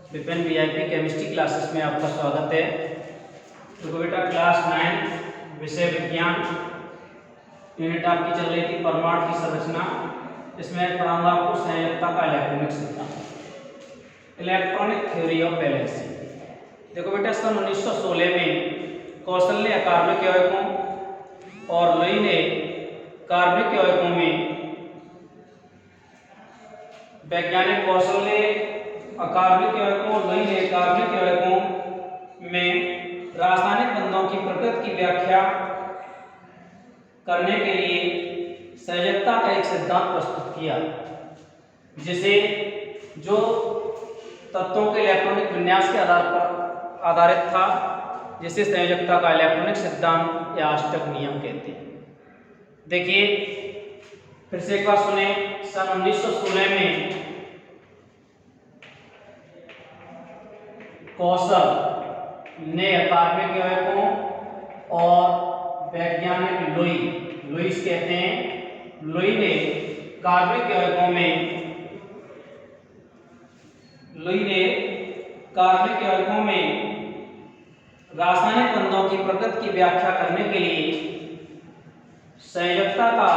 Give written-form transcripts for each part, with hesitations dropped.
Vipin VIP chemistry classes में आपका स्वागत है। तो बेटा क्लास 9 विषय विज्ञान यूनिट आपकी चल रही थी परमाणु की संरचना। इसमें पढ़ाऊंगा आपको संयोजकता का इलेक्ट्रॉनिक सिद्धांत, इलेक्ट्रॉनिक थ्योरी ऑफ वैलेंसी। देखो बेटा सन 1916 में कौशल ने अकार्बनिक यौगिकों और लुई ने कार्बनिक यौगिकों में, वैज्ञानिक कौशल ने अकार्बनिक यौगिकों, लुई ने कार्बनिक यौगिकों में रासायनिक बंधों की प्रकृति की व्याख्या करने के लिए संयोजकता का एक सिद्धांत प्रस्तुत किया, जिसे जो तत्वों के इलेक्ट्रॉनिक विन्यास के आधार पर आधारित था, जिसे संयोजकता का इलेक्ट्रॉनिक सिद्धांत या अष्टक नियम कहते हैं। देखिए फिर से एक बार सुने। सन 1916 में कौशल ने अकार्बनिक यौगिकों और वैज्ञानिक लुई कहते हैं, लुई ने कार्बनिक यौगिकों में रासायनिक बंधों की प्रकृति की व्याख्या करने के लिए संयोजकता का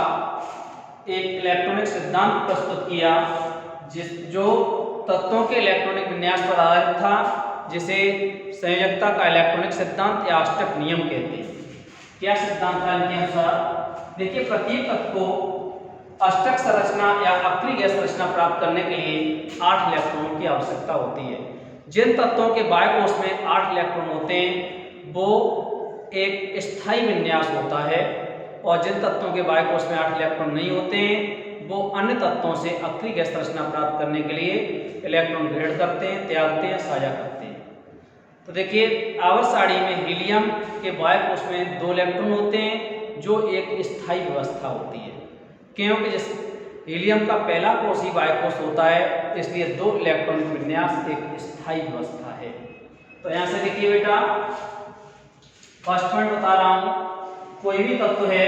एक इलेक्ट्रॉनिक सिद्धांत प्रस्तुत किया, जो तत्वों के इलेक्ट्रॉनिक विन्यास पर आधारित था, जिसे संयोजकता का इलेक्ट्रॉनिक सिद्धांत या अष्टक नियम कहते हैं। क्या सिद्धांत था इनके अनुसार? देखिए प्रत्येक तत्व को अष्टक संरचना या अक्रिय गैस संरचना प्राप्त करने के लिए 8 इलेक्ट्रॉनों की आवश्यकता होती है। जिन तत्वों के बाह्य कोश में 8 इलेक्ट्रॉन होते हैं वो एक स्थायी विन्यास होता है, और जिन तत्वों के बाह्य कोश में 8 इलेक्ट्रॉन नहीं होते हैं वो अन्य तत्वों से अक्रिय गैस संरचना प्राप्त करने के लिए इलेक्ट्रॉन ग्रहण करते हैं, त्यागते हैं, साझा करते हैं। तो देखिए आवर्त सारणी में हीलियम के बाह्य कोश में 2 इलेक्ट्रॉन होते हैं, जो एक स्थायी व्यवस्था होती है, क्योंकि जिस हीलियम का पहला कोश ही बाह्य कोश होता है, इसलिए 2 इलेक्ट्रॉन विन्यास एक स्थायी व्यवस्था है। तो यहाँ से देखिए बेटा फर्स्ट पॉइंट बता रहा हूँ, कोई भी तत्व है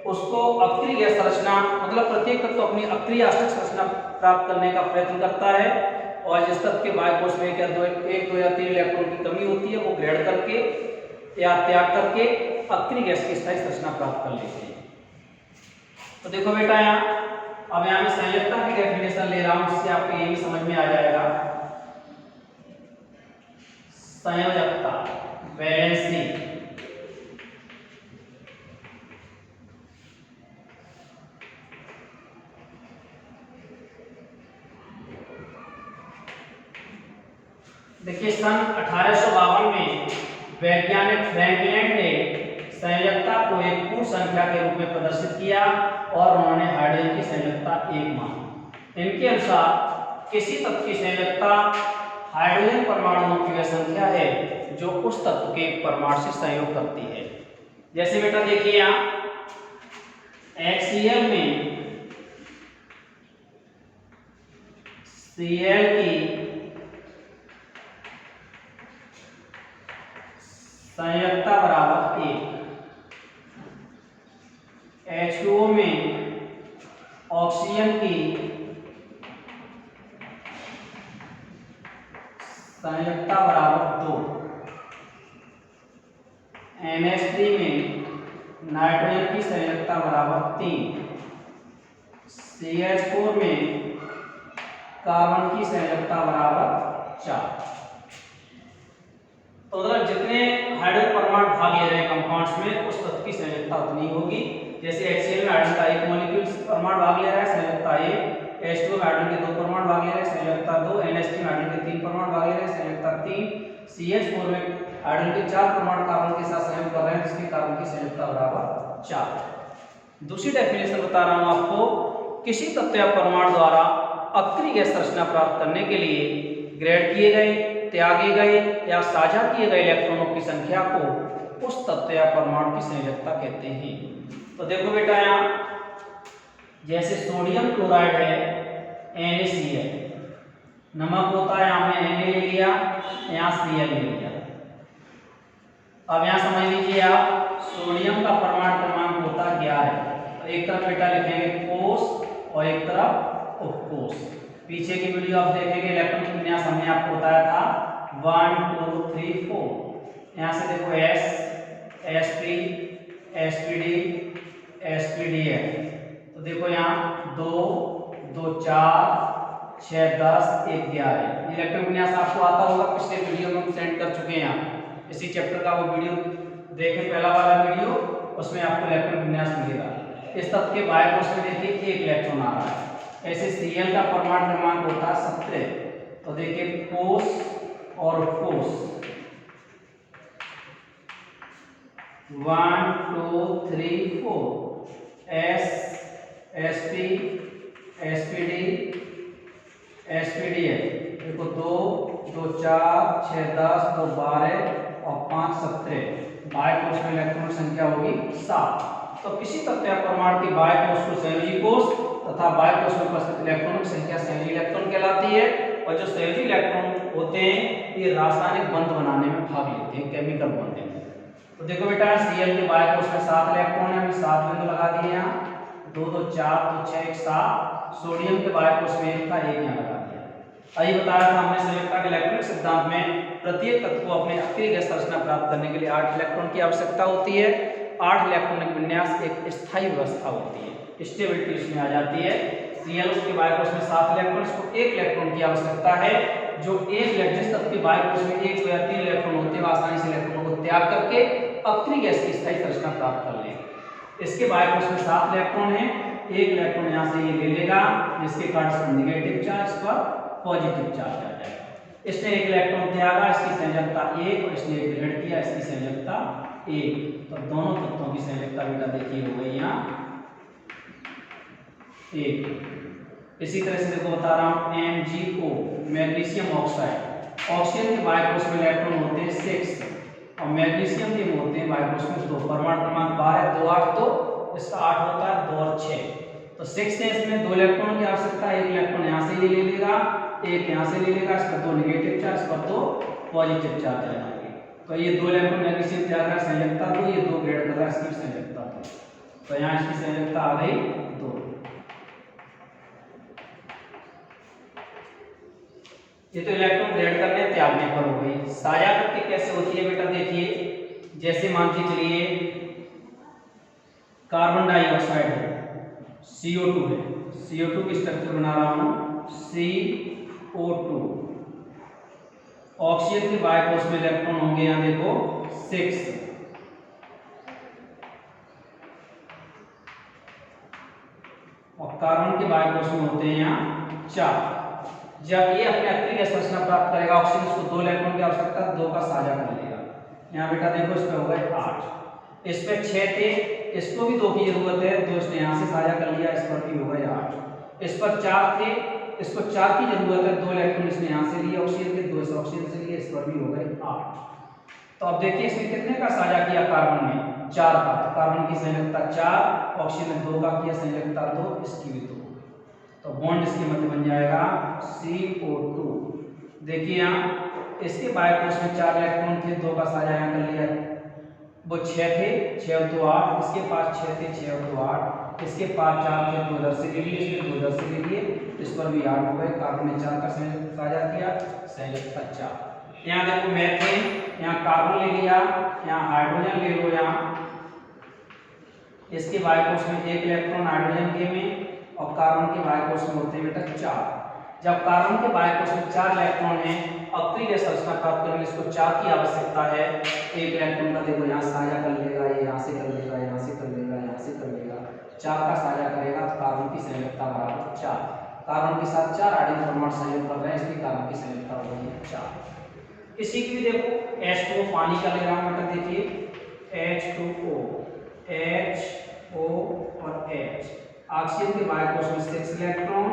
उसको अक्रिय गैस संरचना, मतलब प्रत्येक तत्व अपनी अक्रिय अष्टक संरचना प्राप्त करने का प्रयत्न करता है, और जिस तत्व के बाह्य कोश में एक, दो या 3 इलेक्ट्रॉन की कमी होती है वो ग्रहण करके या त्याग करके अक्रिय गैस की स्थायी संरचना प्राप्त कर लेते हैं। तो देखो बेटा अब यहाँ मैं संयोजकता की डेफिनेशन ले रहा हूँ, जिससे आपको ये भी समझ में आ जाएगा। संयोजकता वैलेंसी देखिए सन 1852 में वैज्ञानिक फ्रैंकलिन ने संयोजकता को एक पूर्ण संख्या के रूप में प्रदर्शित किया, और उन्होंने हाइड्रोजन की संयोजकता 1 मानी। इनके अनुसार किसी तत्व की संयोजकता हाइड्रोजन परमाणुओं की वह संख्या है जो उस तत्व के परमाणु से संयोग करती है। जैसे बेटा देखिए यहाँ HCl में Cl की संयोजकता बराबर 1, H2O में ऑक्सीजन की संयोजकता बराबर 2, NH3 में नाइट्रोजन की संयोजकता बराबर 3, CH4 में कार्बन की संयोजकता बराबर 4। तो मतलब जितने हाइड्रोजन परमाणु भाग ले रहे हैं कंपाउंड्स में, उस तत्व की संयोजकता उतनी होगी। जैसे HCl में हाइड्रोजन का 1 मॉलिक्यूल परमाणु भाग ले रहा है, संयोजकता 1, H2O में हाइड्रोजन के 2 परमाणु भाग ले रहे हैं, संयोजकता 2, NH3 में हाइड्रोजन के 3 परमाणु भाग ले रहे हैं, संयोजकता 3, CH4 में हाइड्रोजन के 4 परमाणु कार्बन के साथ संयोग कर रहे हैं, जिसकी कार्बन की संयोजकता बराबर 4। दूसरी डेफिनेशन बता रहा हूं आपको, किसी तत्व या परमाणु द्वारा अक्रिय गैस संरचना प्राप्त करने के लिए ग्रहण किए गए, त्यागे गए या साझा किए गए इलेक्ट्रॉनों की संख्या को उस तत्व या परमाणु की संयोजकता कहते हैं। तो देखो बेटा यहाँ जैसे सोडियम क्लोराइड है NaCl, नमक होता है, हमने Na ले लिया, यहाँ Cl ले लिया। अब यहाँ समझ लीजिए आप, सोडियम का परमाणु क्रमांक होता 11। तो एक तरफ बेटा लिखेंगे कोष और एक तरफ उपकोष। पीछे की वीडियो आप देखेंगे इलेक्ट्रॉन विन्यास हमने आपको बताया था 1 2 3 4। यहाँ से देखो S SP SPD SPDF। तो देखो यहाँ 2 2 4 6 10 1 11। इलेक्ट्रॉन विन्यास आपको आता होगा, पिछले वीडियो में हम सेंड कर चुके हैं। यहाँ इसी चैप्टर का वो वीडियो देखें, पहला वाला वीडियो, उसमें आपको इलेक्ट्रॉन विन्यास मिलेगा। इस तत्व के बाह्य कोश में देखिए एक इलेक्ट्रॉन आ रहा है। ऐसे Cl का परमाणु क्रमांक होता है 17। तो देखिए कोश और कोश 1 2 3 4 S SP SPD SPDF। देखो 2 2 4 6 10 2 12 और 5 17। बाह्य कोश में इलेक्ट्रॉन संख्या होगी 7। तो किसी तत्व या परमाणु की बाह्य कोश को संयोजी कोश तथा बाह्य कोश में उपस्थित इलेक्ट्रॉनों की संख्या संयोजी इलेक्ट्रॉन कहलाती है। और जो संयोजी इलेक्ट्रॉन होते हैं ये रासायनिक बंध बनाने में भाग लेते हैं, केमिकल बॉन्डिंग। तो देखो बेटा Cl के बाह्य कोश में 7 इलेक्ट्रॉन है, हमने 7 बिंदु लगा दिए यहाँ। 2 2 4 2 6 1 7। सोडियम के बाह्य कोश में 1 था, 1 यहाँ लगा दिया। अभी बताया था हमने संयोजकता के इलेक्ट्रॉनिक सिद्धांत में प्रत्येक तत्व को अपने अक्रिय गैस संरचना प्राप्त करने के लिए 8 इलेक्ट्रॉन की आवश्यकता होती है। 8 इलेक्ट्रॉनिक विन्यास एक स्थायी व्यवस्था होती है, स्टेबिलिटी इसमें आ जाती है। Cl के बाह्य कोश में 7 इलेक्ट्रॉन, इसको 1 इलेक्ट्रॉन की आवश्यकता है। जो जिस तत्व के बाह्य कोश में 1 या 3 इलेक्ट्रॉन होते हैं आसानी से इलेक्ट्रॉनों को त्याग करके अक्रिय गैस की स्थायी संरचना प्राप्त कर लेंगे। इसके बाह्य कोश में 7 इलेक्ट्रॉन है। 1 इलेक्ट्रॉन यहाँ से ये ले लेगा, जिसके कारण इसका नेगेटिव चार्ज पर पॉजिटिव चार्ज आ जाएगा। इसने 1 इलेक्ट्रॉन त्यागा, इसकी संयोजकता 1, और इसने 1 ग्रहण किया, इसकी संयोजकता 1। तो दोनों तत्वों की संयोजकता बेटा देखिए हो गई यहाँ 1। इसी तरह से देखो बता रहा हूँ MgO मैग्नीशियम ऑक्साइड। ऑक्सीजन के बाह्य कोश में इलेक्ट्रॉन होते हैं 6 और मैग्नीशियम के होते हैं बाह्य कोश में 2। परमाणु क्रमांक 12 2 8 तो इसका 8 होता है 2 और 6। तो 6 से इसमें 2 इलेक्ट्रॉन की आवश्यकता है। 1 इलेक्ट्रॉन यहाँ से ये ले लेगा, 1 यहाँ से ले लेगा, इस पर 2 नेगेटिव चार्ज, पर 2 पॉजिटिव चार्ज आ जाएंगे। तो ये 2 इलेक्ट्रॉन मैग्नीशियम त्याग रहा है, संयोजकता 2, ये 2 ग्रेड कर रहा है, इसकी संयोजकता 2। तो यहाँ इसकी संयोजकता आ गई 2। ये तो इलेक्ट्रॉन ग्रेड करने त्यागने पर हो गई। साझा करके कैसे होती है बेटा देखिए, जैसे मान के चलिए कार्बन डाइऑक्साइड है, CO2 है, CO2 की स्ट्रक्चर बना रहा हूं CO2। ऑक्सीजन के बाह्य कोश में इलेक्ट्रॉन होंगे यहाँ देखो 6 और कार्बन के बाह्य कोश में होते हैं यहाँ 4। जब ये अपने अक्रिय गैस संरचना प्राप्त करेगा, ऑक्सीजन इसको 2 इलेक्ट्रॉन की आवश्यकता, 2 का साझा कर लेगा। यहाँ बेटा देखो इस पे हो गए 8, इस पे 6 थे, इसको भी 2 की जरूरत है, 2 इसने यहाँ से साझा कर लिया, इस पर भी हो गए 8। इस पर 4 थे, इसको 4 की जरूरत है, 2 इलेक्ट्रॉन इसने यहाँ से लिए ऑक्सीजन के, 2 इस ऑक्सीजन से लिए, इस पर भी हो गए 8। तो अब देखिए इसमें कितने का साझा किया कार्बन में, 4 का। तो कार्बन की संयोजकता 4, ऑक्सीजन ने 2 का किया, संयोजकता 2, इसकी भी 2। तो बॉन्ड इसके मध्य बन जाएगा CO2। देखिए यहाँ इसके बाह्य कोश में 4 इलेक्ट्रॉन थे, 2 का साझा यहाँ कर लिया, वो 6 थे, 6 और 2 8, इसके पास 6 थे, 6 और 2 8, इसके पास 4 थे, 2 इधर से ले लिए, इसमें 2 इधर से ले लिए, इस पर भी 8 हो गए। कार्बन ने 4 का साझा किया, संयोजकता 4। यहाँ देखो मीथेन, यहाँ कार्बन ले लिया, यहाँ हाइड्रोजन ले लो, यहाँ इसके बाह्य कोश में 1 इलेक्ट्रॉन हाइड्रोजन के में और कार्बन के बाह्य कोश में होते हैं बेटा 4। जब कार्बन के बाह्य कोश में 4 इलेक्ट्रॉन है, अक्रिय गैस संरचना प्राप्त करने के लिए इसको 4 की आवश्यकता है। 1 इलेक्ट्रॉन का देखो यहाँ साझा कर लेगा, ये यहाँ से कर लेगा, यहाँ से कर लेगा, यहाँ से कर लेगा, 4 का साझा करेगा, तो कार्बन की संयोजकता बराबर 4। कार्बन के साथ 4 हाइड्रोजन परमाणु संयोग कर रहे हैं, इसलिए कार्बन की संयोजकता हो गई 4। इसी की भी देखो H2O पानी का ले रहा हूँ बेटा, देखिए H2O, HO और H। ऑक्सीजन के बाह्य कोश में 6 इलेक्ट्रॉन,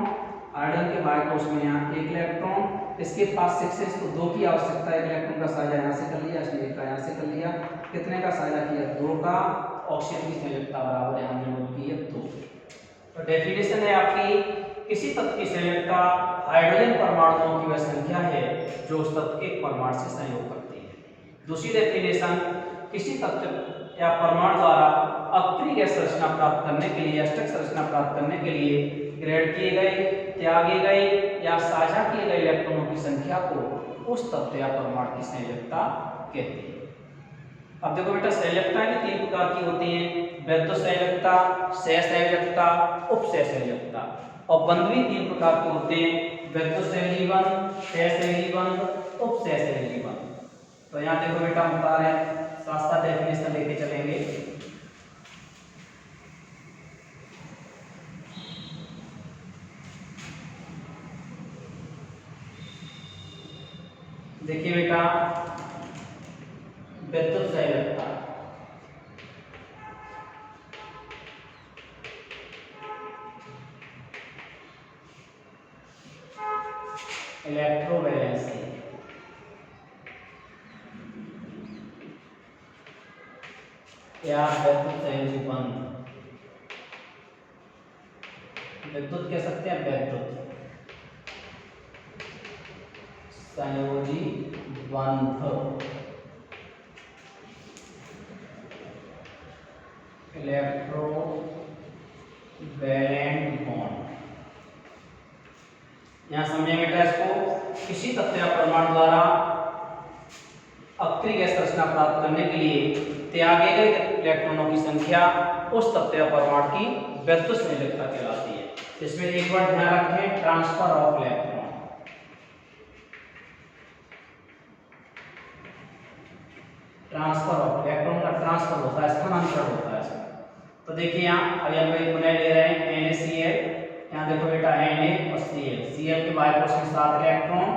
हाइड्रोजन के बाह्य कोश में यहाँ 1 इलेक्ट्रॉन, इसके पास 6 है, इसको 2 की आवश्यकता है। 1 इलेक्ट्रॉन का साझा यहाँ से कर लिया, इसने 1 का यहाँ से कर लिया, कितने का साझा किया, 2 का। ऑक्सीजन की संयोजकता बराबर यहाँ दोनों की है 2। तो डेफिनेशन है आपकी, किसी तत्व की संयोजकता हाइड्रोजन परमाणुओं की वह संख्या है जो उस तत्व के परमाणु से संयोग करती है। दूसरी डेफिनेशन, किसी तत्व या परमाणु द्वारा अक्रिय गैस संरचना प्राप्त करने के लिए, अष्टक संरचना प्राप्त करने के लिए ग्रेड किए गए त्यागे गए या साझा किए गए इलेक्ट्रॉनों की संख्या को उस तत्व या परमाणु की संयोजकता कहते हैं। अब देखो बेटा, संयोजकता भी 3 प्रकार की होती हैं, वैद्युत संयोजकता, सहसंयोजकता, उपसहसंयोजकता। और बंध भी 3 प्रकार के होते हैं, वैद्युत सहसंयोजी बंध, सहसंयोजी बंध, उपसहसंयोजी बंध। तो यहाँ देखो बेटा, हम बता रहे हैं, साथ साथ डेफिनेशन लेके चलेंगे। देखिए बेटा, वैद्युत संयोजकता, इलेक्ट्रोवैलेंसी, या वैद्युत संयोजी बंध, विद्युत कह सकते हैं, वैद्युत संयोजी बंध, इलेक्ट्रो वैलेंट बॉन्ड। यहां समझेंगे बेटा इसको, किसी तत्व या परमाणु द्वारा अक्रिय गैस रचना प्राप्त करने के लिए त्यागे गए इलेक्ट्रॉनों की संख्या उस तत्व या परमाणु की वैद्युत संयोजकता कहलाती है। इसमें एक बार ध्यान रखें, transfer of electron, transfer of electron का ट्रांसफर होता है, स्थानांतरण होता है इसमें। तो देखिए यहाँ अभी हम एक पुनः ले रहे हैं NaCl, यहाँ देखो बेटा Na और Cl के बाएं कोष में 7 इलेक्ट्रॉन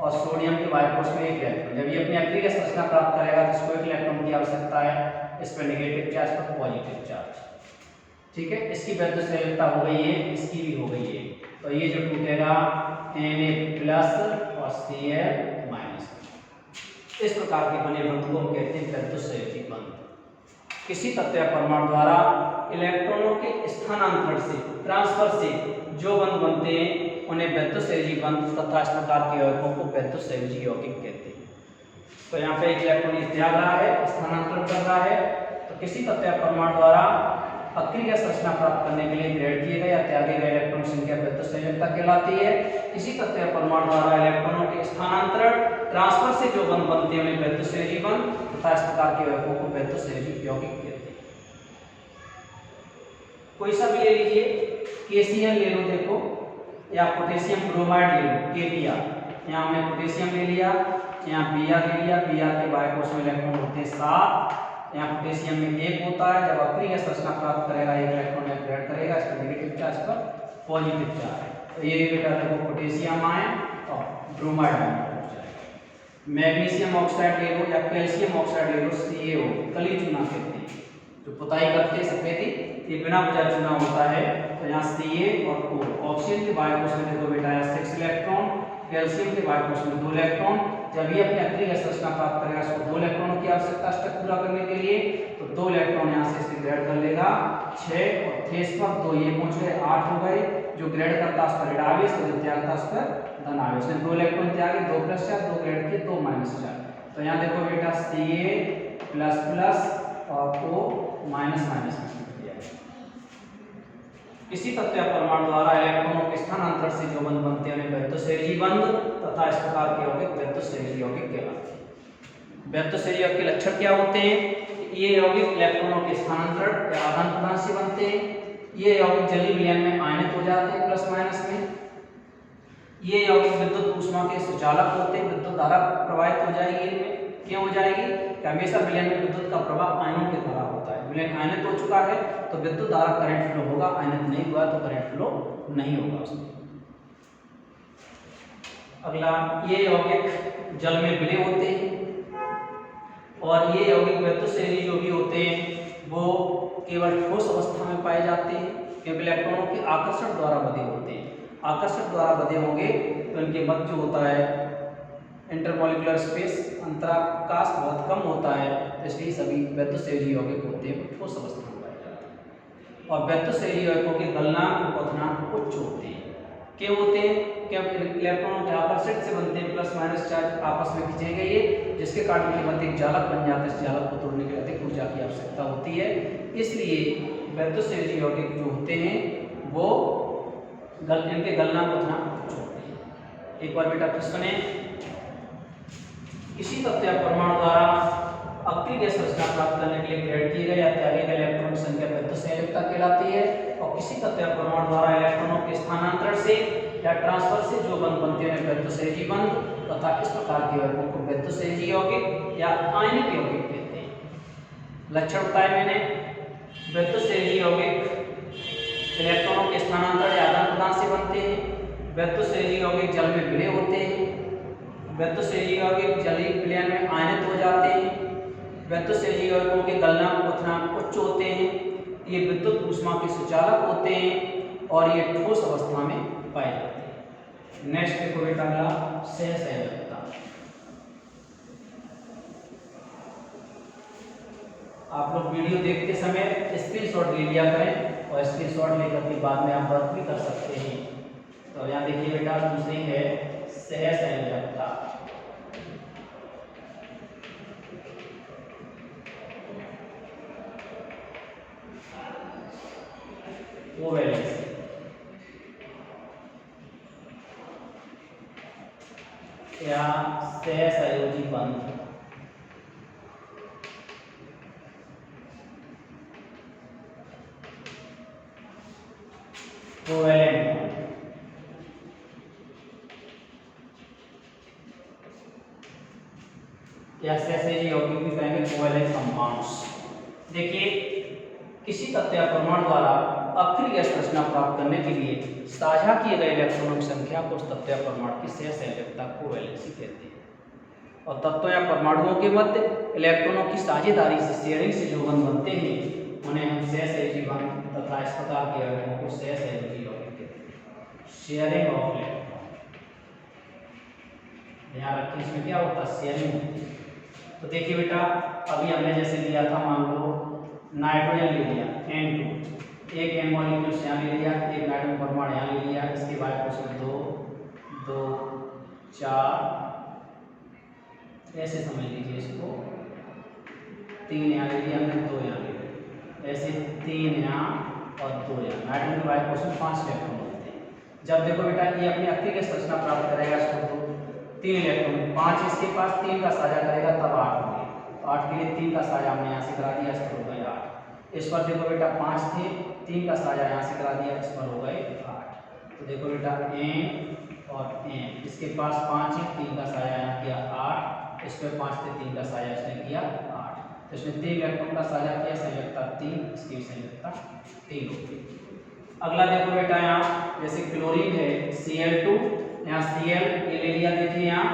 और सोडियम के बाएं कोष में 1 इलेक्ट्रॉन। जब ये अपनी अक्रिय गैस रचना प्राप्त करेगा तो इसको 1 इलेक्ट्रॉन की आवश्यकता है, इस पर नेगेटिव चार्ज, पर पॉजिटिव चार्ज। ठीक है, इसकी वैद्युत संयोजकता हो गई है, इसकी भी हो गई है। तो ये जो टूटेगा Na+ और Cl-। इस प्रकार के बने बंध को हम कहते हैं वैद्युत संयोजी बंध। किसी तत्व या परमाणु द्वारा इलेक्ट्रॉनों के स्थानांतरण से, ट्रांसफर से जो बंध बनते हैं उन्हें वैद्युत संयोजी बंध तथा इस प्रकार के यौगिकों को वैद्युत संयोजी यौगिक कहते हैं। तो यहाँ पे एक इलेक्ट्रॉन त्याग रहा है, स्थानांतरण कर रहा है, तो किसी तत्व या परमाणु द्वारा अक्रिय गैस रचना प्राप्त करने के लिए ग्रेड किए गए या त्यागे गए इलेक्ट्रॉन की संख्या वैद्युत संयोजकता कहलाती है। किसी तत्व या परमाणु द्वारा इलेक्ट्रॉनों के स्थानांतरण, ट्रांसफर से जो बंध बनते हैं उन्हें वैद्युत संयोजी बंध तथा इस प्रकार के यौगिकों को वैद्युत संयोजी यौगिक कहते हैं। कोई सा भी ले लीजिए, KCl ले लो देखो, या पोटेशियम ब्रोमाइड ले लो, KBr। यहाँ हमने पोटेशियम ले लिया, यहाँ Br ले लिया, Br के बाएं कोष में इलेक्ट्रॉन होते हैं 7, यहाँ पोटेशियम में 1 होता है। जब अक्रिय गैस रचना प्राप्त करेगा 1 इलेक्ट्रॉन ग्रेड करेगा, इस पर नेगेटिव चार्ज, पर पॉजिटिव चार्ज। तो ये बेटा देखो पोटेशियम आयन और ब्रोमाइड आयन हो जाएगा। मैग्नीशियम ऑक्साइड ले लो या कैल्शियम ऑक्साइड ले लो, CaO, कली चूना कहते हैं, जो पुताई करते हैं सफेदी, ये बिना बुझाए चूना होता है। तो यहाँ Ca और O, ऑक्सीजन के बाएं कोष में देखो बेटा 6 इलेक्ट्रॉन, कैल्शियम के बाएं कोष में 2 इलेक्ट्रॉन। जब ये अपनी अक्रिय गैस रचना प्राप्त करेगा, इसको 2 इलेक्ट्रॉनों की आवश्यकता स्टक पूरा करने के लिए, तो 2 इलेक्ट्रॉन यहाँ से इसके ग्रेड कर लेगा 6 और थेस पर 2 ये पहुंच गए 8 हो गए। जो ग्रेड करता उस पर ऋण आवेश, तो जो त्यागता उस पर धन आवेश। 2 इलेक्ट्रॉन त्यागे, 2 + 4, 2 ग्रेड के 2 - 4। तो यहाँ देखो बेटा Ca++ और O --- किसी तत्व या परमाणु द्वारा इलेक्ट्रॉनों के स्थानांतरण से जो बंध बनते हैं उन्हें वैद्युत संयोजी बंध तथा इस प्रकार के यौगिक वैद्युत संयोजी यौगिक कहलाते हैं। वैद्युत संयोजी यौगिक के लक्षण क्या होते हैं? ये यौगिक इलेक्ट्रॉनों के स्थानांतरण या आदान प्रदान से बनते हैं। ये यौगिक जलीय विलयन में आयनित हो जाते हैं +- में। ये यौगिक विद्युत ऊष्मा के सुचालक होते हैं, विद्युत धारा प्रवाहित हो जाएगी इनमें। क्यों हो जाएगी? कि हमेशा विलयन में विद्युत का प्रवाह आयनों के द्वारा होता है। विलयन आयनित हो चुका है तो विद्युत धारा करंट फ्लो होगा, आयनित नहीं हुआ तो करंट फ्लो नहीं होगा उसमें। अगला, ये यौगिक जल में विलय होते हैं और ये यौगिक वैद्युत संयोजी जो भी होते हैं वो केवल ठोस अवस्था में पाए जाते हैं, क्योंकि इलेक्ट्रॉनों के आकर्षण द्वारा बंधे होते हैं। आकर्षण द्वारा बंधे होंगे तो इनके मध्य जो होता है इंटरमॉलिक्यूलर स्पेस, अंतराकाश बहुत कम होता है, इसलिए सभी वैद्युत संयोजी यौगिक होते हैं वो ठोस अवस्था में पाए जाते हैं। और वैद्युत संयोजी यौगिकों के गलनांक और क्वथनांक उच्च होते हैं। क्यों होते हैं? क्योंकि इलेक्ट्रॉनों के आकर्षण से बनते हैं, +- चार्ज आपस में खींचे गए, जिसके कारण उनके मध्य एक जालक बन जाता है। इस जालक को तोड़ने के लिए अधिक ऊर्जा की आवश्यकता होती है। इसलिए वैद्युत संयोजी यौगिक जो होते हैं वो इनके गलनांक उतना उच्च होते हैं। एक बार बेटा फिर सुने, किसी तत्व या परमाणु द्वारा अक्रिय गैस संरचना प्राप्त करने के लिए ग्रेड किए गए या त्यागे गए इलेक्ट्रॉन की संख्या विद्युत संयोजकता कहलाती है। और किसी तत्व या परमाणु द्वारा इलेक्ट्रॉनों के स्थानांतरण से या ट्रांसफर से जो बंध बनते हैं विद्युत सहजी बंध तथा इस प्रकार के यौगिकों को विद्युत सहजी यौगिक या आयनिक यौगिक कहते हैं। लक्षण बताए मैंने। विद्युत सहजी यौगिक इलेक्ट्रॉनों के स्थानांतरण या आदान प्रदान से बनते हैं। विद्युत सहजी यौगिक जल में विलय होते हैं। विद्युत सहजी यौगिक जलीय विलयन में आयनित हो जाते हैं। विद्युत सहजी यौगिकों के गलनांक क्वथनांक उच्च होते हैं। ये विद्युत ऊष्मा के सुचालक होते हैं और ये ठोस अवस्था में पाए जाते हैं। नेक्स्ट देखो बेटा अगला सहसंयोजकता। आप लोग वीडियो देखते समय स्क्रीनशॉट ले लिया करें और स्क्रीनशॉट लेकर के बाद में आप वर्क भी कर सकते हैं। तो यहाँ देखिए बेटा दूसरी है सहसंयोजकता। कोवैलेंसी। या सहसंयोजी बंध। कोवैलेंट या सहसंयोजी यौगिक भी कहेंगे कोवैलेंट कंपाउंड्स। देखिए किसी तत्व या परमाणु द्वारा अक्रिय गैस संरचना प्राप्त करने के लिए साझा किए गए इलेक्ट्रॉनों की संख्या को उस तत्व या परमाणु की सहसंयोजकता कोवैलेंसी कहते हैं। और तत्वों या परमाणुओं के मध्य इलेक्ट्रॉनों की साझेदारी से शेयरिंग से जो बंध बनते हैं उन्हें हम सहसंयोजी बंध तथा इस प्रकार के यौगिकों को सहसंयोजी यौगिक कहते हैं। शेयरिंग ऑफ इलेक्ट्रॉन, ध्यान रखिए इसमें क्या होता है, शेयरिंग होती है। तो देखिए बेटा अभी हमने जैसे लिया था, मान लो नाइट्रोजन ले लिया N2, एक N मॉलिक्यूल यहाँ ले लिया, एक नाइट्रोजन परमाणु यहाँ ले लिया, इसके बाद उसमें 2 2 4 ऐसे समझ लीजिए इसको, 3 यहाँ ले लिया हमने, 2 यहाँ ले लिया, ऐसे 3 यहाँ और 2 यहाँ। नाइट्रोजन के बाद उसमें 5 इलेक्ट्रॉन होते हैं। जब देखो बेटा ये अपनी अक्रिय गैस संरचना प्राप्त करेगा इसको तो 3 इलेक्ट्रॉन, 5 इसके पास, 3 का साझा करेगा तब 8 होंगे। 8 के लिए 3 का साझा हमने यहाँ से करा दिया, इस पर हो गए 8। इस पर देखो बेटा 5 थे, 3 का साझा यहाँ से करा दिया, इस पर हो गए 8। तो देखो बेटा N और N, इसके पास 5 है, 3 का साझा यहाँ किया 8, इस पर 5 थे, 3 का साझा इसने किया 8। तो इसने 3 इलेक्ट्रॉन का साझा किया, संयोजकता 3, इसकी संयोजकता 3 होगी। अगला देखो बेटा यहाँ जैसे क्लोरीन है Cl2, यहाँ Cl ये ले लिया, देखिए यहाँ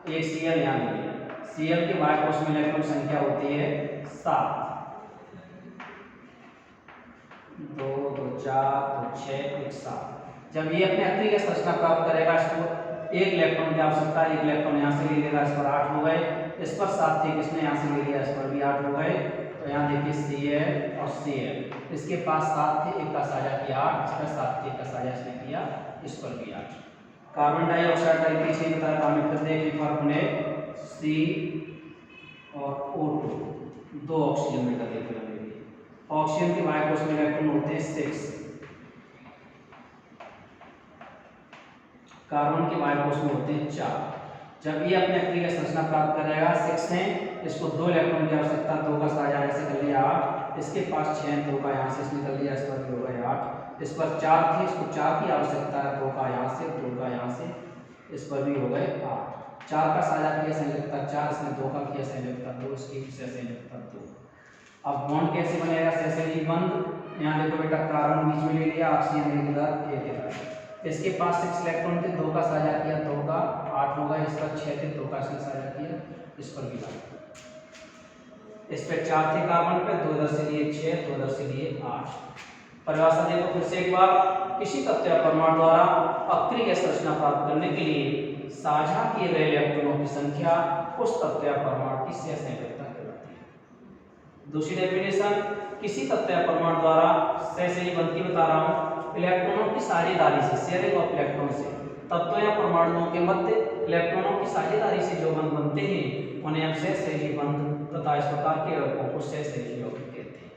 एक Cl यहाँ ले लिया। Cl के बाद उसमें इलेक्ट्रॉन संख्या होती है 7, 2 2 4 2 6 1 7। जब ये अपने अक्रिय गैस संरचना प्राप्त करेगा इसको एक इलेक्ट्रॉन की आवश्यकता है, एक इलेक्ट्रॉन यहाँ से ले लेगा, इस पर 8 हो गए, इस पर 7 थे, किसने यहाँ से ले लिया, इस पर भी 8 हो गए। तो यहाँ देखिए Cl और Cl, इसके पास 7 थे, एक का साझा किया 8, इस पर 7 थे, एक का साझा इसने किया, इस पर भी 8। कार्बन डाइऑक्साइड का पीछे बताया था, फिर देखिए फर्क ने C और O2, 2 ऑक्सीजन में का देखिए ऑक्सीजन के वायु कोश में इलेक्ट्रॉन होते हैं 6, कार्बन के वायु कोश में होते हैं 4। जब ये अपने अक्रिय गैस संरचना प्राप्त करेगा 6 है, इसको 2 इलेक्ट्रॉन की आवश्यकता, 2 का साझा ऐसे कर लिया 8, इसके पास 6 है, 2 का यहाँ से इसने कर लिया, इस पर भी हो गए 8, इस पर 4 थी, इसको 4 की आवश्यकता है, 2 का यहाँ से, 2 का यहाँ से, इस पर भी हो गए 8। 4 का साझा किया, संयोजकता 4, इसने 2 का किया, संयोजकता 2, इसकी संयोजकता 2। अब बॉन्ड कैसे बनेगा सहसंयोजी बंध, यहाँ देखो बेटा कार्बन बीच में ले लिया, ऑक्सीजन एक इधर, एक इधर, इसके पास 6 इलेक्ट्रॉन थे, 2 का साझा किया, 2 का 8 होगा, इस पर 6 थे, 2 का इसने साझा किया, इस पर भी 8, इस पे 4 थे कार्बन पे, 2 इधर से लिए 6, 2 इधर से लिए 8। परिभाषा देखो फिर से एक बार, किसी तत्व या परमाणु द्वारा अक्रिय गैस संरचना प्राप्त करने के लिए साझा किए गए इलेक्ट्रॉनों की संख्या उस तत्व या परमाणु की सहसंयोजकता कहलाती है। दूसरी डेफिनेशन, किसी तत्व या परमाणु द्वारा सहसंयोजी बंध की बता रहा हूँ, इलेक्ट्रॉनों की साझेदारी से, शेयरिंग ऑफ इलेक्ट्रॉन से, तत्वों या परमाणुओं के मध्य इलेक्ट्रॉनों की साझेदारी से जो बंध बनते हैं उन्हें हम सहसंयोजी बंध तथा इस प्रकार के यौगिकों को सहसंयोजी यौगिक कहते हैं।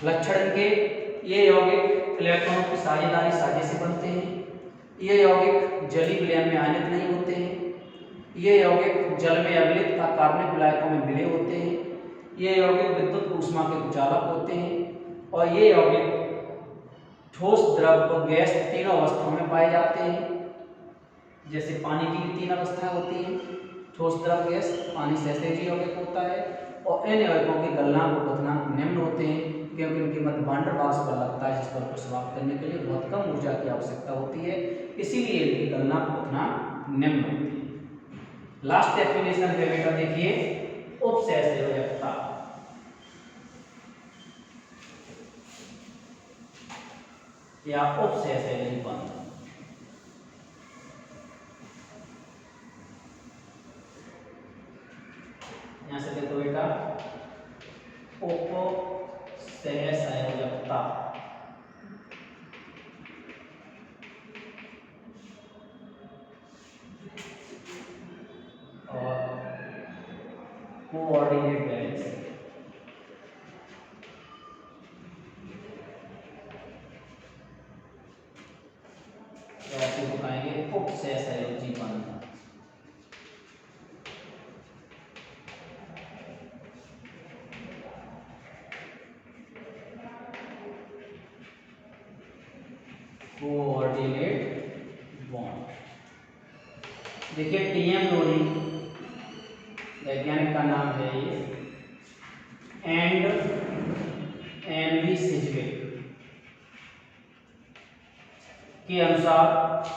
लक्षण के ये यौगिक इलेक्ट्रॉनों की साझेदारी साझे से बनते हैं। ये यौगिक जलीय विलयन में आयनित नहीं होते हैं। ये यौगिक जल में अवलित या कार्बनिक विलायकों में मिले होते हैं। ये यौगिक विद्युत ऊष्मा के कुचालक होते हैं और ये यौगिक ठोस, द्रव और गैस तीनों अवस्थाओं में पाए जाते हैं। जैसे पानी की भी 3 अवस्थाएं होती हैं, ठोस, द्रव, गैस। पानी सहसंयोजी यौगिक होता है और इन यौगिकों के गलनांक और क्वथनांक निम्न होते हैं क्योंकि उनके मध्य वान डेर वाल्स बल लगता है, जिस पर को समाप्त करने के लिए बहुत कम ऊर्जा की आवश्यकता होती है, इसीलिए इनकी गलनांक और क्वथनांक निम्न होते हैं। लास्ट डेफिनेशन है बेटा, देखिए उपसहसंयोजकता। या उपसहसंयोजी बंध। यहां से देखो बेटा, उपसहसंयोजकता और कोऑर्डिनेट बैलेंस। ऐसे बताएंगे उपसहसंयोजी बंध। Coordinate bond. देखिए टीएम लोरी वैज्ञानिक का नाम है ये, एंड एनवी सिजवेल के अनुसार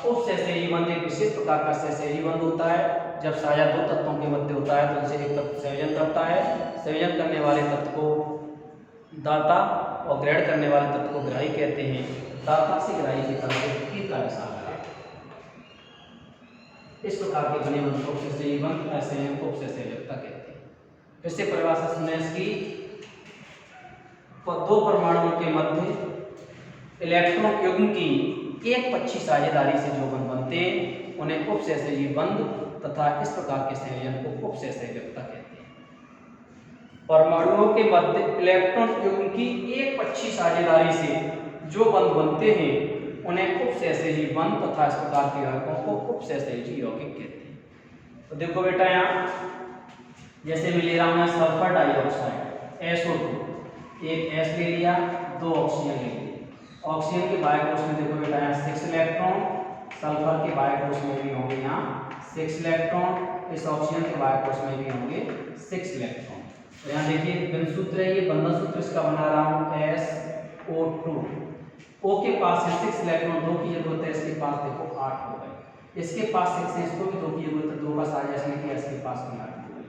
उपसहसंयोजी बंध एक विशेष प्रकार का सहसंयोजी बंध होता है। जब साझा दो तत्वों के मध्य होता है तो उनसे एक तत्व संयोजन करता है। संयोजन करने वाले तत्व को दाता और ग्रहण करने वाले तत्व को ग्राही कहते हैं। दाता से ग्राही की तरफ तीर का निशान है। इस प्रकार के बने बंध को उपसहसंयोजी बंध, ऐसे हैं को उपसहसंयोजकता कहते हैं। इससे परिभाषा सुनने इसकी, दो परमाणुओं के मध्य इलेक्ट्रॉन युग्म की एक पक्षी साझेदारी से जो बंध बनते हैं उन्हें उपसहसंयोजी बंध तथा इस प्रकार के संयोजन को उपसहसंयोजकता कहते हैं। परमाणुओं के मध्य इलेक्ट्रॉन युग्म की एक पक्षी साझेदारी से जो बंध बनते हैं उन्हें उपसहसंयोजी बंध तथा इस प्रकार के यौगिकों को उपसहसंयोजी यौगिक कहते हैं। तो देखो बेटा, यहाँ जैसे मैं ले रहा हूं सल्फर डाइऑक्साइड SO2, एक S ले लिया, 2 ऑक्सीजन ले लिया। ऑक्सीजन के बाय कोष में देखो बेटा यहाँ 6 इलेक्ट्रॉन, सल्फर के बाय कोष में भी होंगे यहाँ 6 इलेक्ट्रॉन, इस ऑक्सीजन के बाय कोष में भी होंगे 6 इलेक्ट्रॉन। तो यहाँ देखिए बंधन सूत्र है, ये बंधन सूत्र इसका बना रहा हूँ SO2। O के पास है 6 इलेक्ट्रॉन, 2 की जरूरत है, इसके पास देखो 8 हो गए। इसके पास 6 है, इसको भी 2 की जरूरत है, 2 का साझा इसने किया, इसके पास भी 8 हो गए।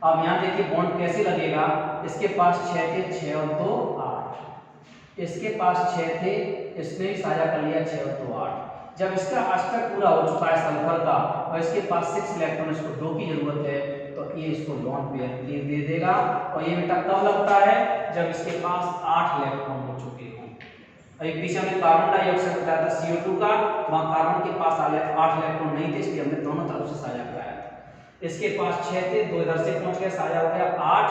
अब यहाँ देखिए बॉन्ड कैसे लगेगा, इसके पास 6 थे, 6 और 2 8, इसके पास 6 थे, इसने भी साझा कर लिया 6 और 2 8। जब इसका अष्टक पूरा हो चुका है सल्फर का और इसके पास 6 इलेक्ट्रॉन, इसको 2 की जरूरत है, तो ये इसको लोन पेयर दे देगा। और ये बेटा कब लगता है, जब इसके पास 8 इलेक्ट्रॉन हो चुके हों। एक पीछे हमने कार्बन डाइऑक्साइड बताया था CO2 का, वहां कार्बन के पास 8 इलेक्ट्रॉन नहीं थे, इसलिए हमने दोनों तरफ से साझा कराया था। इसके पास 6 थे, 2 इधर से पहुंच गया, साझा हो गया 8,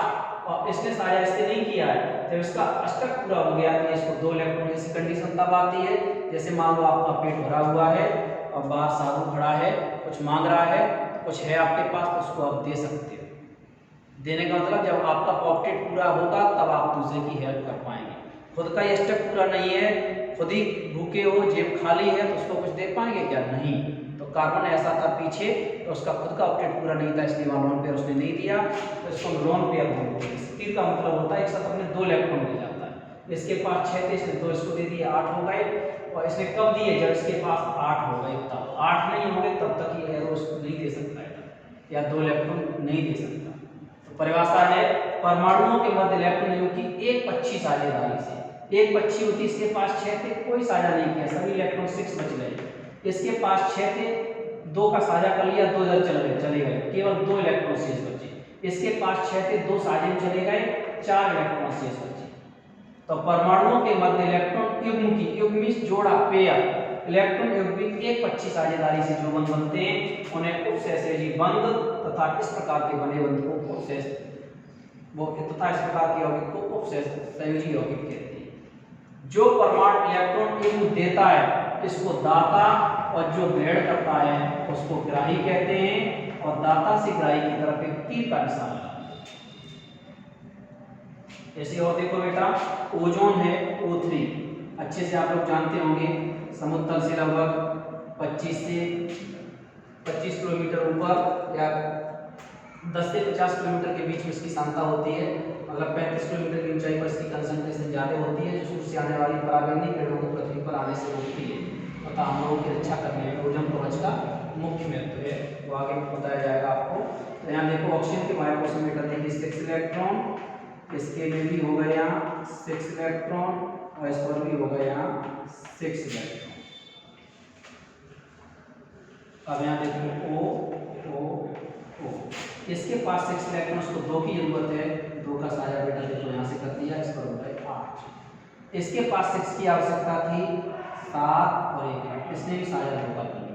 और इसने साझा इससे नहीं किया है। जब इसका अष्टक पूरा हो गया तो इसको 2 इलेक्ट्रॉन की कंडीशन तब आती है, जैसे मान लो आपका पेट भरा हुआ है और बाहर साधु खड़ा है, कुछ मांग रहा है, कुछ है आपके पास, तो उसको आप दे सकते हो। देने का मतलब जब आपका ऑक्टेट पूरा होगा तब आप दूसरे की हेल्प कर पाएंगे। खुद का ये स्टक पूरा नहीं है, खुद ही भूखे हो, जेब खाली है, तो उसको कुछ दे पाएंगे क्या? नहीं। तो कार्बन ऐसा था पीछे, तो उसका खुद का ऑक्टेट पूरा नहीं था, इसलिए वहाँ लोन पेयर उसने नहीं दिया, तो इसको लोन पेयर बोलते हैं। तीर का मतलब होता है एक साथ अपने 2 इलेक्ट्रॉन ले जाता है। इसके पास 6 थे, इसने 2 इसको दे दिए, 8 हो गए। और इसने कब दिए? जब इसके पास 8 हो गए तब। 8 नहीं होंगे तब तक ये एरो इसको नहीं दे सकता है, या 2 इलेक्ट्रॉन नहीं दे सकता। परिभाषा है, परमाणुओं के मध्य इलेक्ट्रॉनों की एक पक्षी साझेदारी से, एक पक्षी होती, इसके पास 6 थे, कोई साझा नहीं किया, सभी इलेक्ट्रॉन 6 बच गए। इसके पास 6 थे, 2 का साझा कर लिया, 2 इधर चले गए, केवल 2 इलेक्ट्रॉन शेष बचे। इसके पास 6 थे, 2 साझे में चले गए, 4 इलेक्ट्रॉन शेष बचे। तो परमाणुओं के मध्य इलेक्ट्रॉन युग्म की, युग्म जोड़ा, पेयर, इलेक्ट्रॉन युग्म की एक पक्षी साझेदारी से जो बंध बनते हैं उन्हें उपसहसंयोजी बंध तथा इस प्रकार के बने बंध को तथा इस प्रकार के यौगिक को उपसहसंयोजी यौगिक कहते हैं। जो परमाणु इलेक्ट्रॉन युग्म देता है इसको दाता और जो ग्रहण करता है उसको ग्राही कहते हैं। और दाता से ग्राही की तरफ एक तीर का निशान लगाते हैं। ऐसे और देखो बेटा, ओजोन है O3, अच्छे से आप लोग जानते होंगे, समुद्र तल से लगभग 25 किलोमीटर ऊपर या 10 से 50 किलोमीटर के बीच में इसकी सांद्रता होती है। मतलब 35 किलोमीटर की ऊंचाई पर इसकी कंसंट्रेशन ज़्यादा होती है, जो सूर्य से आने वाली पराबैंगनी किरणों को पृथ्वी पर आने से रोकती है तथा हम लोगों की रक्षा करने में ओजोन कवच का मुख्य महत्व है, वो आगे बताया जाएगा आपको। तो यहाँ देखो ऑक्सीजन के बायो कोश में देखिए 6 इलेक्ट्रॉन, इसके में भी हो गए यहाँ 6 इलेक्ट्रॉन और इस पर भी हो गए यहाँ 6 इलेक्ट्रॉन। अब यहाँ देखो O, इसके पास 6 इलेक्ट्रॉन्स को 2 की जरूरत है, 2 का साझा बेटा देखो यहाँ से कर दिया, इस पर होता है 8। इसके पास 6 की आवश्यकता थी 7 और 1, इसने भी साझा 2 का कर लिया।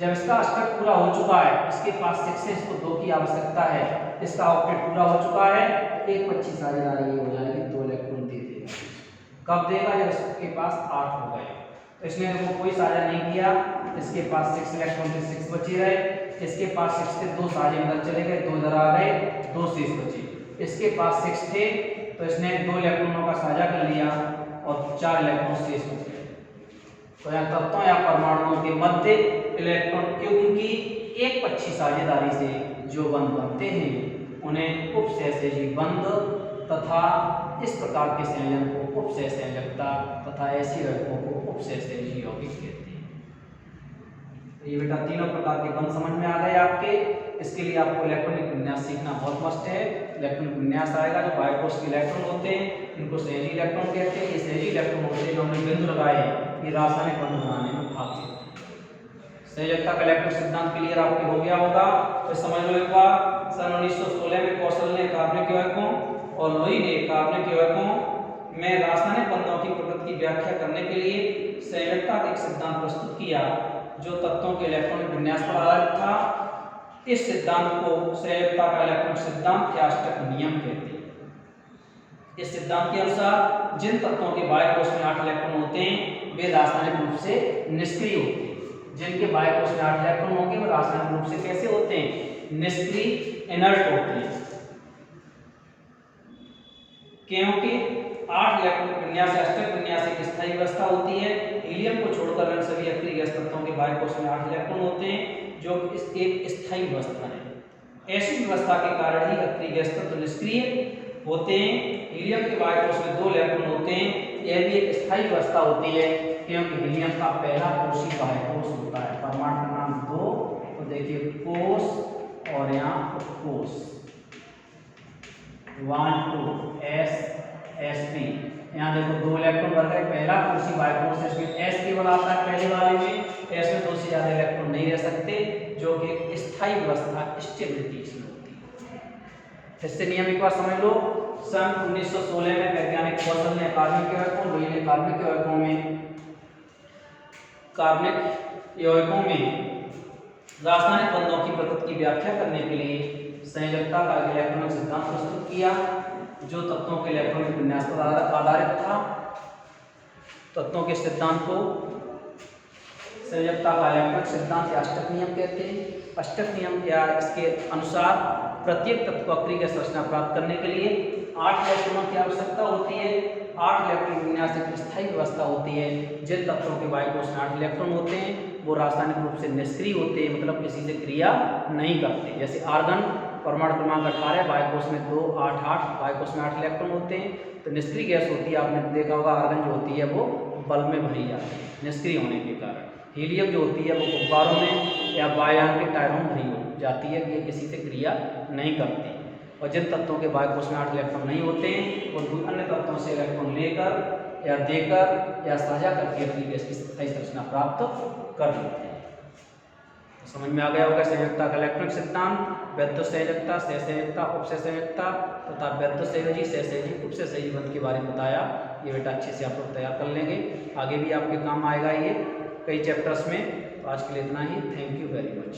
जब इसका अष्टक पूरा हो चुका है, इसके पास 6 से इसको 2 की आवश्यकता है, इसका ऑक्टेट पूरा हो चुका है, एक 25 साझेदारी ये हो जाएगी, 2 इलेक्ट्रॉन दे देगा। कब देगा? जब इसके पास 8 हो गए। तो इसने देखो कोई साझा नहीं किया, इसके पास 6 इलेक्ट्रॉन थे, 6 बचे रहे। इसके पास 6 थे, 2 साझे अंदर चले गए, 2 इधर आ गए, 2 शेष बचे। इसके पास 6 थे तो इसने 2 इलेक्ट्रॉनों का साझा कर लिया और 4 इलेक्ट्रॉन शेष बचे। तो यहाँ तत्वों या परमाणुओं के मध्य इलेक्ट्रॉन युग्म की एक 25 साझेदारी से जो बंध बनते हैं उन्हें उपसहसहजी बंध तथा इस प्रकार के संयोजन को उपसहसंयोजकता तथा ऐसी रचनाओं को उपसहसहजी यौगिक कहते हैं। तो ये बेटा तीनों प्रकार के बंध समझ में आ गए आपके। इसके लिए आपको इलेक्ट्रॉनिक विन्यास सीखना बहुत मस्त है। इलेक्ट्रॉनिक विन्यास आएगा, जो बायो कोश के इलेक्ट्रॉन होते हैं इनको सहजी इलेक्ट्रॉन कहते हैं। ये सहजी इलेक्ट्रॉन होते हैं जो हमने बिंदु लगाए हैं, ये रासायनिक बंध बनाने में भाग लेते हैं। संयोजकता का इलेक्ट्रॉन सिद्धांत क्लियर आपके हो गया होगा, तो समझ लो एक बार। सन 1916 में कौशल ने कार्बनिक यौगिकों और लोई ने कार्बनिक यौगिकों में रासायनिक बंधों की प्रकृति की व्याख्या करने के लिए संयोजकता का एक सिद्धांत प्रस्तुत किया जो तत्वों के इलेक्ट्रॉनिक विन्यास पर आधारित था। इस सिद्धांत को संयोजकता का इलेक्ट्रॉनिक सिद्धांत या अष्टक नियम कहते हैं। इस सिद्धांत के अनुसार जिन तत्वों के बाह्य कोश में 8 इलेक्ट्रॉन होते हैं वे रासायनिक रूप से निष्क्रिय होते हैं। जिनके बाह्य कोश में 8 इलेक्ट्रॉन होंगे वे रासायनिक रूप से कैसे होते हैं? निष्क्रिय, इनर्ट होते हैं। क्योंकि 8 इलेक्ट्रॉन विन्यास या अष्टक विन्यास एक स्थायी व्यवस्था होती है। हीलियम को छोड़कर अन्य सभी अक्रिय गैस तत्वों के बाह्य कोश में 8 इलेक्ट्रॉन होते हैं जो एक स्थायी व्यवस्था है। ऐसी व्यवस्था के कारण ही अक्रिय गैस तत्व निष्क्रिय होते हैं। हीलियम के बाह्य कोश में 2 इलेक्ट्रॉन होते हैं, यह भी एक स्थायी व्यवस्था होती है क्योंकि हीलियम का पहला कोशी बाह्य कोश होता है। परमाणु का नाम 2, तो देखिए कोश और यहाँ कोश 1 2 sp। यहाँ देखो 2 इलेक्ट्रॉन भर गए, पहला कोशी बाह्य कोश है, इसमें s केवल आता है पहले वाले में, s में 2 से ज्यादा इलेक्ट्रॉन नहीं रह सकते, जो कि एक स्थायी व्यवस्था स्टेबिलिटी इसमें होती है। इससे नियम एक बार समझ लो। सन 1916 में वैज्ञानिक कौशल ने कार्बनिक यौगिकों, लोई ने कार्बनिक यौगिकों में रासायनिक बंधों की प्रकृति की व्याख्या करने के लिए संयोजकता का इलेक्ट्रॉनिक सिद्धांत प्रस्तुत किया जो तत्वों के इलेक्ट्रॉनिक विन्यास पर आधारित था। तत्वों के सिद्धांत को संयोजकता का इलेक्ट्रॉनिक सिद्धांत या अष्टक नियम कहते हैं। अष्टक नियम या इसके अनुसार प्रत्येक तत्व अक्रिय गैस संरचना प्राप्त करने के लिए 8 इलेक्ट्रॉनों की आवश्यकता होती है। 8 इलेक्ट्रॉन विन्यास एक स्थायी व्यवस्था होती है। जिन तत्वों के बाह्य कोश में 8 इलेक्ट्रॉन होते हैं वो रासायनिक रूप से निष्क्रिय होते हैं, मतलब किसी से क्रिया नहीं करते। जैसे आर्गन परमाणु क्रमांक 18, बाह्य कोश में 2 8 8, बाह्य कोश में 8 इलेक्ट्रॉन होते हैं, तो निष्क्रिय गैस होती है। आपने देखा होगा आर्गन जो होती है वो बल्ब में भरी जाती है निष्क्रिय होने के कारण। हीलियम जो होती है वो गुब्बारों में या वायुयान के टायरों में भरी हो जाती है, ये किसी से क्रिया नहीं करती। और जिन तत्वों के बाह्य कोश में 8 इलेक्ट्रॉन नहीं होते हैं वो अन्य तत्वों से इलेक्ट्रॉन लेकर या देकर या साझा करके अपनी गैस की स्थायी संरचना प्राप्त कर लेते हैं। समझ में आ गया होगा संयोजकता का इलेक्ट्रॉनिक सिद्धांत, वैध संयोजकता, सहसंयोजकता, उपसहसंयोजकता तथा वैध संयोजी, सहसंयोजी, उपसहसंयोजी बंध के बारे में बताया। ये बेटा अच्छे से आप लोग तैयार कर लेंगे, आगे भी आपके काम आएगा ये कई चैप्टर्स में। तो आज के लिए इतना ही। Thank you very much.